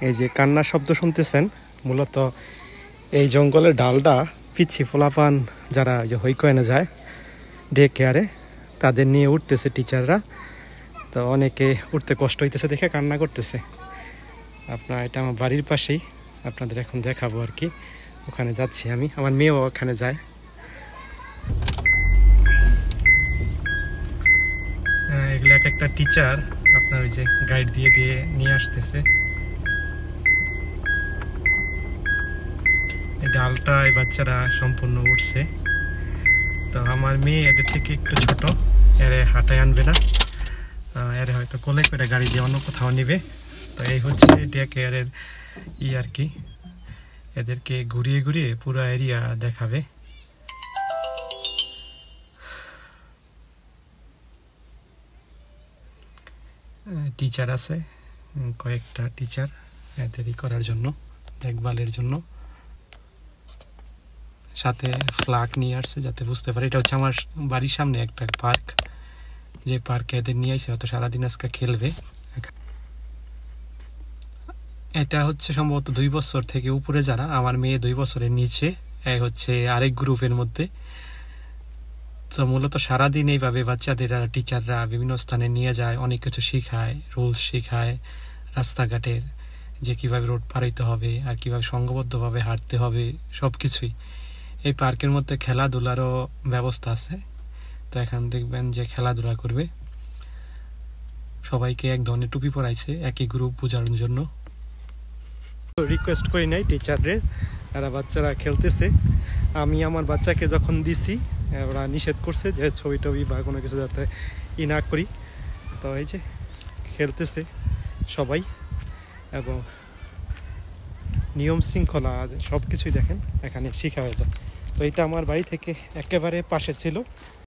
এই যে কান্নার শব্দ শুনতেছেন, মূলত এই জঙ্গলের ডালটা পিচ্ছি ফোলাপান যারা যে হইকোয়েনে যায় ডে কেয়ারে, তাদের নিয়ে উঠতেছে টিচাররা। তো অনেকে উঠতে কষ্ট হইতেছে দেখে কান্না করতেছে। আপনার এটা আমার বাড়ির পাশেই, আপনাদের এখন দেখাবো আর কি। ওখানে যাচ্ছি আমি, আমার মেয়েও ওখানে যায়। এগুলো এক একটা টিচার আপনার ওই যে গাইড দিয়ে দিয়ে নিয়ে আসতেছে। এই ডালটা এই বাচ্চারা সম্পূর্ণ উঠছে। তো আমার মেয়ে এদের থেকে একটু ছোট, এরে হাঁটায় আনবে না, এরে হয়তো কোলে করে গাড়ি দিয়ে অন্য কোথাও নিবে। তো এই হচ্ছে ডে কেয়ারের আর কি, এদেরকে ঘুরিয়ে ঘুরিয়ে পুরো এরিয়া দেখাবে। টিচার আছে কয়েকটা টিচার এদেরই করার জন্য, দেখভালের জন্য। সাথে ফ্ল্যাগ নিয়ে আসছে যাতে বুঝতে পারে এটা হচ্ছে আমার বাড়ির সামনে একটা পার্ক, যে পার্কে এদের নিয়ে আসছে, হয়তো সারাদিন আজকে খেলবে। এটা হচ্ছে সম্ভবত 2 বছর থেকে উপরে যারা, আমার মেয়ে 2 বছরের নিচে হচ্ছে আরেক গ্রুপের মধ্যে। তো মূলত সারাদিন এইভাবে বাচ্চাদের টিচাররা বিভিন্ন স্থানে নিয়ে যায়, অনেক কিছু শেখায়, রুলস শেখায় রাস্তাঘাটের, যে কিভাবে রোড পার হইতে হবে আর কিভাবে সংঘবদ্ধভাবে হাঁটতে হবে, সব কিছুই। এই পার্কের মধ্যে খেলাধুলারও ব্যবস্থা আছে। তো এখান দেখবেন যে খেলাধুলা করবে, সবাইকে এক ধরনের টুপি পরাইছে একই গ্রুপ বোঝানোর জন্য। রিকোয়েস্ট করি নাই টিচারদের, এরা বাচ্চারা খেলতেছে। আমি আমার বাচ্চাকে যখন দিছি ওরা নিষেধ করছে যে ছবি টবি বা কোনো কিছু যাতে না করি। তো এই যে খেলতেছে সবাই, এবং নিয়ম শৃঙ্খলা সব কিছুই দেখেন এখানে শেখা হয়ে যায়। তো এটা আমার বাড়ি থেকে একেবারে পাশে ছিল।